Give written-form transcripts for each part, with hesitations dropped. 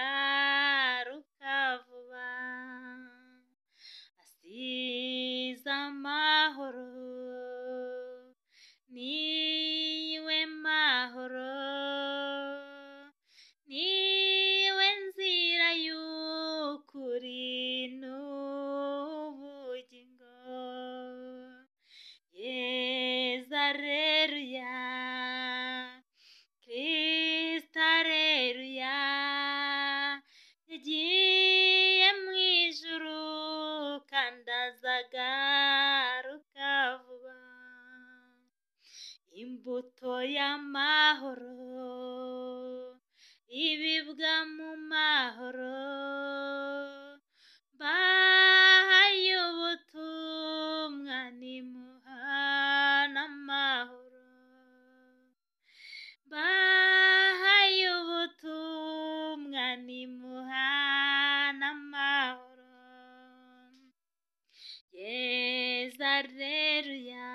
azagaruka vuba, asize amahoro, niwe mahoro, niwe nzira y'ukuri n'ubugingo. Yezu aleluya, Kristo aleluya, yagiye mu ijuru kandi azagaruka vuba. Imbuto y'amahoro ibibwa mu mahoro, bahaye ubutumwa nimuhana amahoro, bahaye ubutumwa nimuhana amahoro. Yezu aleluya,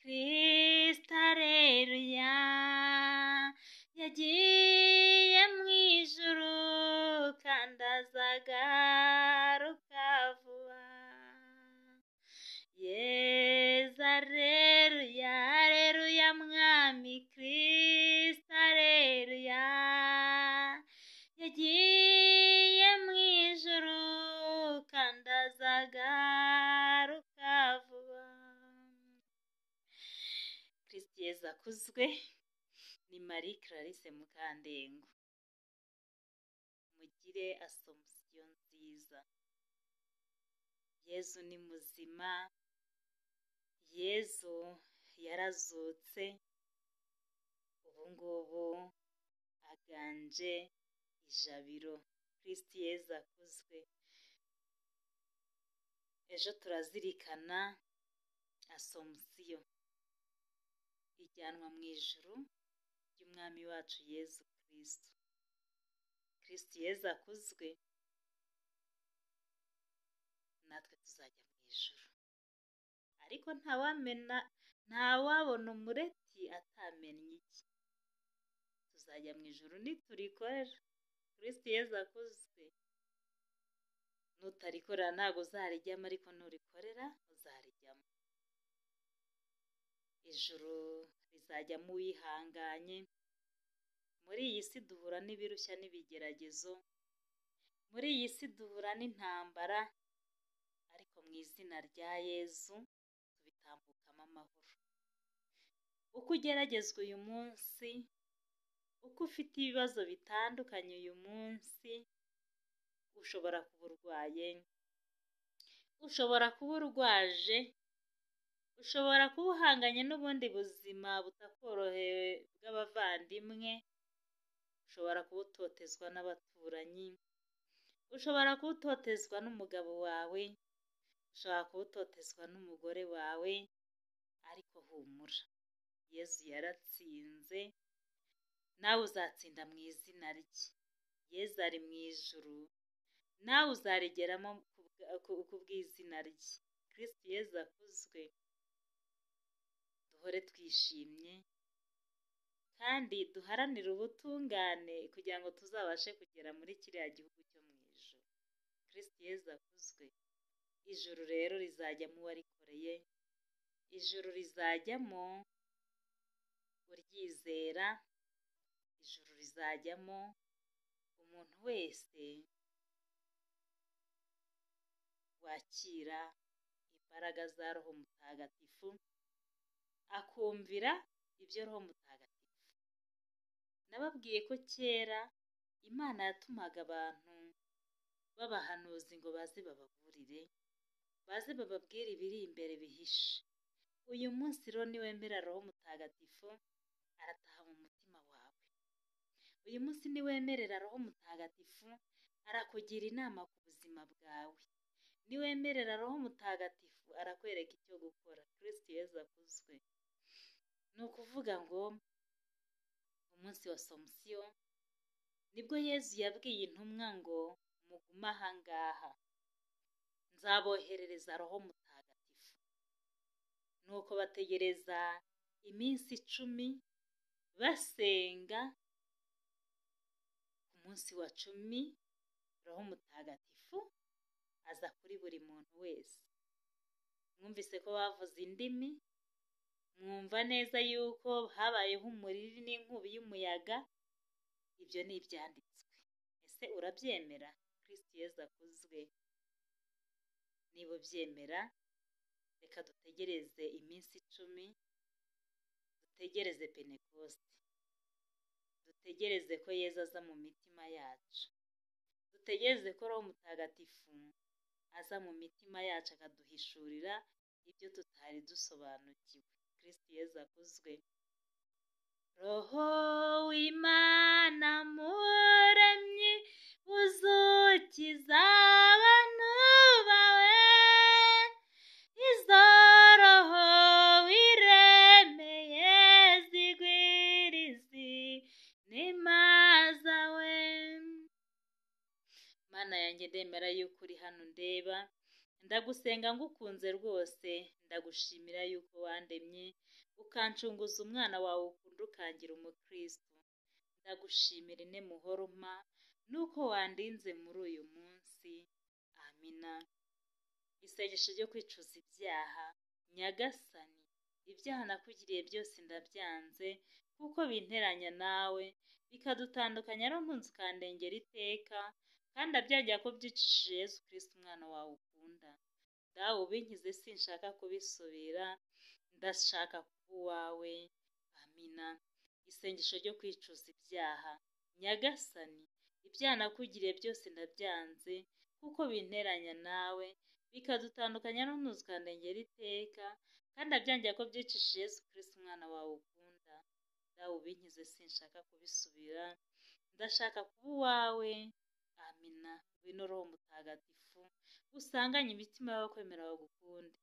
Kristo aleluya, yagiye mu ijuru kandi azagaruka vuba. Yezu aleluya, aleluya mwami Kristo aleluya, yagiye mu ijuru kandi azagaruka vuba. Kristo Yezu akuzwe. Ni Marie Clarisse Mukandengo. Mugire asomusiyo nziza. Yezu ni muzima, Yezu yarazutse, ubu ngubu aganje ijabiro. Kristo Yezu akuzwe. Ejo turazirikana asomusiyo, ijyanwa mu ijuru ry'umwami wacu Yezu Kristo. Kristo Yezu akuzwe, natwe tuzajya mu ijuru. Ariko ntawabona umureti atamennye iki. Tuzajya mu ijuru niturikorera. Kristo Yezu akuzwe. Nutarikorera ntabwo uzarijyamo, ariko nurikorera uzarijyamo. Ijuru rizajyamo uwihanganye. Muri iyi si duhura n'ibirushya n'ibigeragezo, muri iyi si duhura n'intambara, ariko mu izina rya Yezu tubitambukamo amahoro. Uko ugeragezwa uyu munsi, uko ufite ibibazo bitandukanye uyu munsi, ushobora kuba urwaye, ushobora kuba urwaje, ushobora kuba uhanganye n'ubundi buzima butakoroheye bw'abavandimwe, ushobora kuba utotezwa n'abaturanyi, ushobora kuba utotezwa n'umugabo wawe, ushobora kuba utotezwa n'umugore wawe, ariko humura, Yezu yaratsinze, nawe uzatsinda mu izina rye. Yezu ari mu ijuru, nawe uzarigeramo ku bw'izina rye. Kristo Yezu akuzwe. Duhore twishimye kandi duharanire ubutungane kugira ngo tuzabashe kugera muri kiriya gihugu cyo mu ijuru. Kristo Yezu akuzwe. Ijuru rero rizajyamo uwarikoreye, ijuru rizajyamo uryizera, ijuru rizajyamo umuntu wese wakira imbaraga za Roho Mutagatifu, akumvira ibyo Roho Mutagatifu. Nababwiye ko kera Imana yatumaga abantu b'abahanuzi ngo baze bababurire, baze bababwire ibiri imbere bihishe. Uyu munsi rero niwemera Roho Mutagatifu arataha mu mutima wawe. Uyu munsi niwemerera Roho Mutagatifu arakugira inama ku buzima bwawe. Niwemerera Roho Mutagatifu arakwereka icyo gukora. Kristo Yezu akuzwe. Ni ukuvuga ngo umunsi wa somusiyo nibwo Yezu yabwiye intumwa ngo mugume aha ngaha, nzaboherereza Roho Mutagatifu. Nuko bategereza iminsi 10 basenga ku munsi wa 10 roho mutagatifu aza kuri buri muntu wese. Mwumvise ko bavuze indimi, mwumva neza yuko habayeho umuriri n'inkubi y'umuyaga. Ibyo ni ibyanditswe. Ese urabyemera? Kristo Yezu akuzwe. Niba ubyemera, reka dutegereze iminsi 10, dutegereze Pentekoste, dutegereze ko Yezu aza mu mitima yacu, dutegereze ko roho mutagatifu aza mu mitima yacu akaduhishurira ibyo tutari dusobanukiwe. Kristo Yezu akuzwe. Roho w'Imana muremyi uzukiza abantu bawe, izo roho wiremeye zigwirizi inema zawe. Mana yanjye, ndemera yuko uri hano ndeba, ndagusenga ngukunze rwose, ndagushimira yuko wandemye ukancunguza umwana wawe ukunda ukangira umukristo. Ndagushimira ine muhoroma nuko wandinze muri uyu munsi. Amina. Isengesho ryo kwicuza ibyaha. Nyagasani, ibyaha nakugiriye byose ndabyanze, kuko binteranya nawe bikadutandukanya n'unkunzi ukandengera iteka, kandi abyangira ko byicishije Yezu Kristo umwana wawe ukunda. Dawe ubinkize, sinshaka kubisubira, ndashaka kuba uwawe. Amina. Isengesho ryo kwicuza ibyaha. Nyagasani, ibyaha nakugiriye byose ndabyanze, kuko binteranya nawe bikadutandukanya n'unkunzi ukandengera iteka, kandi abyangira ko byicishije Yezu Kristo umwana wawe ukunda. Dawe ubinkize, sinshaka kubisubira, ndashaka kuba uwawe. Amina. Ngwino roho mutagatifu usanganye imitima y'abakwemera bagukunde,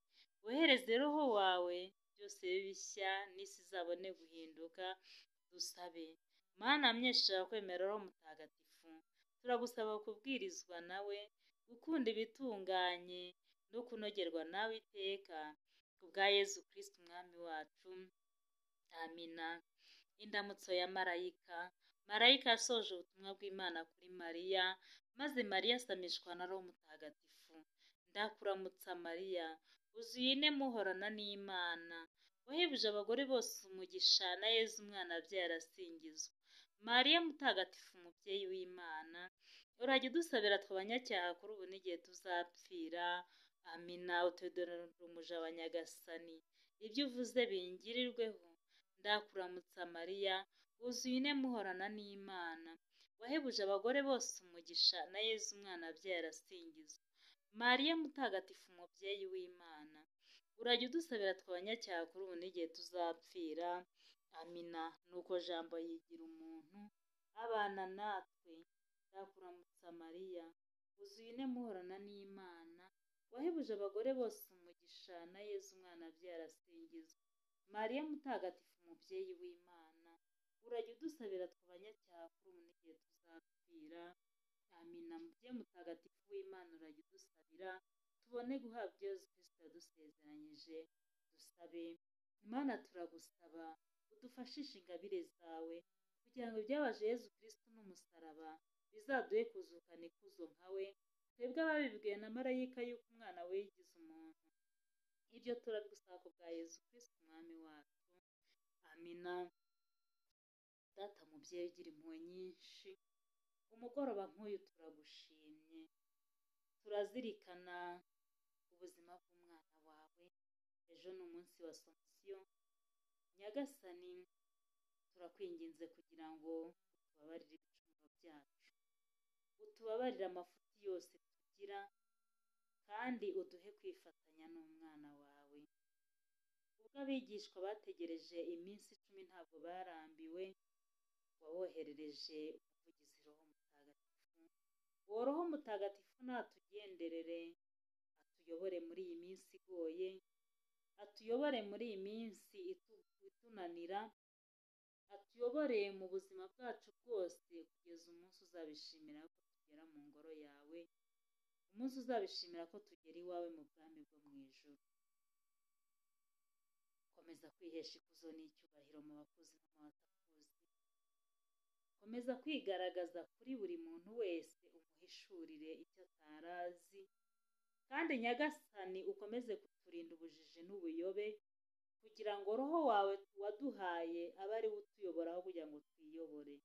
wohereze roho wawe byose bibe bishya, n'isi izabone guhinduka. Dusabe. Mana myesha abakwemera roho mutagatifu, turagusaba kubwirizwa nawe, gukunda ibitunganye no kunogerwa nawe iteka, kubwa Yezu Kristo umwami wacu. Amina. Indamutso ya marayika. Marayika yasoje ubutumwa bw'Imana kuri Mariya, maze Mariya asamishwa na roho mutagatifu. Ndakuramutsa Mariya, uzuye ine muhorana n'Imana, wahebuje abagore bose umugisha, na Yezu umwana wabyaye arasingizwa. Mariya mutagatifu, umubyeyi w'Imana, urajya udusabira tw'abanyacyaha kuri ubu n'igihe tuzapfira. Amina. Utudorera umuja wa Nyagasani, ibyo uvuze bingirirweho. Ndakuramutsa Mariya, wuzuye ine muhorana n'Imana, wahebuje abagore bose umugisha, na Yezu umwana wabyaye arasingizwa. Mariya mutagatifu, umubyeyi w'Imana, urajya udusabira tw'abanyacyaha kuri ubu n'igihe tuzapfira. Amina. Nuko Jambo yigira umuntu abana natwe. Ndakuramutsa Mariya, wuzuye ine muhorana n'Imana, wahebuje abagore bose umugisha, na Yezu umwana wabyaye arasingizwa. Mariya mutagatifu, umubyeyi w'Imana, urajya udusabira tw'abanyacyaha kuri ubu n'igihe tuzapfira. Amina. Mubyeyi mutagatifu w'Imana, urajya udusabira tubone guhabwa ibyo Yezu Kristo yadusezeranyije. Dusabe. Imana, turagusaba udufashishe ingabire zawe, kugira ngo ibyabaje Yezu Kristo n'umusaraba bizaduhe kuzukana ikuzo nkawe, twebwe ababibwiwe na marayika yuko umwana we yigize umuntu. Ibyo turabigusaba ku bwa Yezu Kristo umwami wacu. Amina. Data mubyeyi ugira impuhwe nyinshi, umugoroba nk'uyu turagushimye, turazirikana ubuzima bw'umwana wawe. Ejo ni umunsi wa Asomusiyo. Nyagasani, turakwinginze kugira ngo utubabarire ibicumuro byacu, utubabarire amafuti yose tugira, kandi uduhe kwifatanya n'umwana wawe. Ubwo abigishwa bategereje iminsi 10 ntabwo barambiwe, wawoherereje umuvugizi roho mutagatifu. Uwo roho mutagatifu natugenderere, atuyobore muri iyi minsi igoye, atuyobore muri iyi minsi itunanira, atuyobore mu buzima bwacu bwose, kugeza umunsi uzabishimira ko tugera mu ngoro yawe, umunsi uzabishimira ko tugera iwawe mu bwami bwo mu ijuru. Komeza kwihesha ikuzo n'icyubahiro mu bakuzi no mu batakuzi, komeza kwigaragaza kuri buri muntu wese, umuhishurire icyo atari azi, kandi Nyagasani ukomeze kuturinda ubujiji n'ubuyobe, kugira ngo Roho wawe waduhaye abe ari we utuyoboraho kugira ngo twiyobore.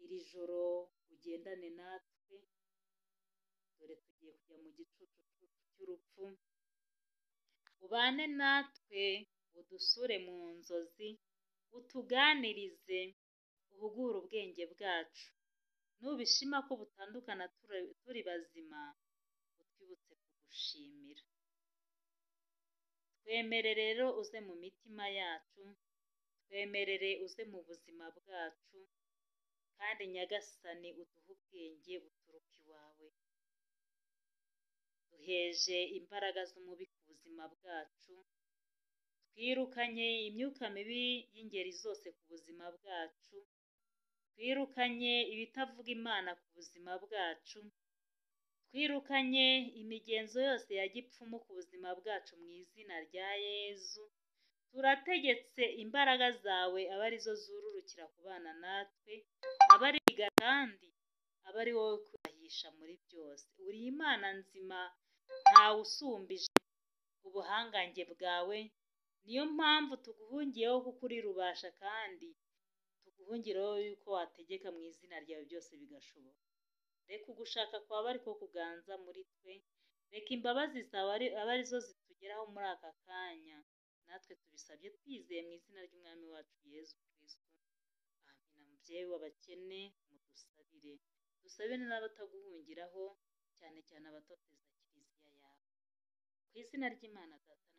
Iri joro ugendane natwe, dore tugiye kujya mu gicucu cy'urupfu, ubane natwe, udusure mu nzozi, utuganirize, uhugure ubwenge bwacu. Nubishima ko butandukana turi bazima, utwibutse kugushimira. Twemerere rero uze mu mitima yacu, twemerere uze mu buzima bwacu, kandi Nyagasani uduhe ubwenge buturuka iwawe. Duheje imbaraga z'umubi ku buzima bwacu, twirukanye imyuka mibi y'ingeri zose ku buzima bwacu, twirukanye ibitavuga Imana ku buzima bwacu, twirukanye imigenzo yose ya gipfumu ku buzima bwacu mu izina rya Yezu. Turategetse imbaraga zawe abe arizo zururukira kubana natwe, abe ari kandi abe ari wowe kwibahisha muri byose. Uri Imana nzima, ntawe usumbije ubuhangange bwawe, niyo mpamvu tuguhungiyeho kuko uri rubasha, kandi tuguhungireho yuko wategeka mu izina ryawe byose bigashoboka. Reka ugushaka kwawe ariko kuganza muri twe, reka imbabazi zawe abe arizo zitugeraho muri aka kanya, natwe tubisabye twizeye mu izina ry'Umwami wacu Yezu Kristo. Amina. Mubyeyi w'abakene, mudusabire. Dusabire n'abataguhungiraho, cyane cyane abatoteza kiliziya yawe. Ku izina ry'Imana Data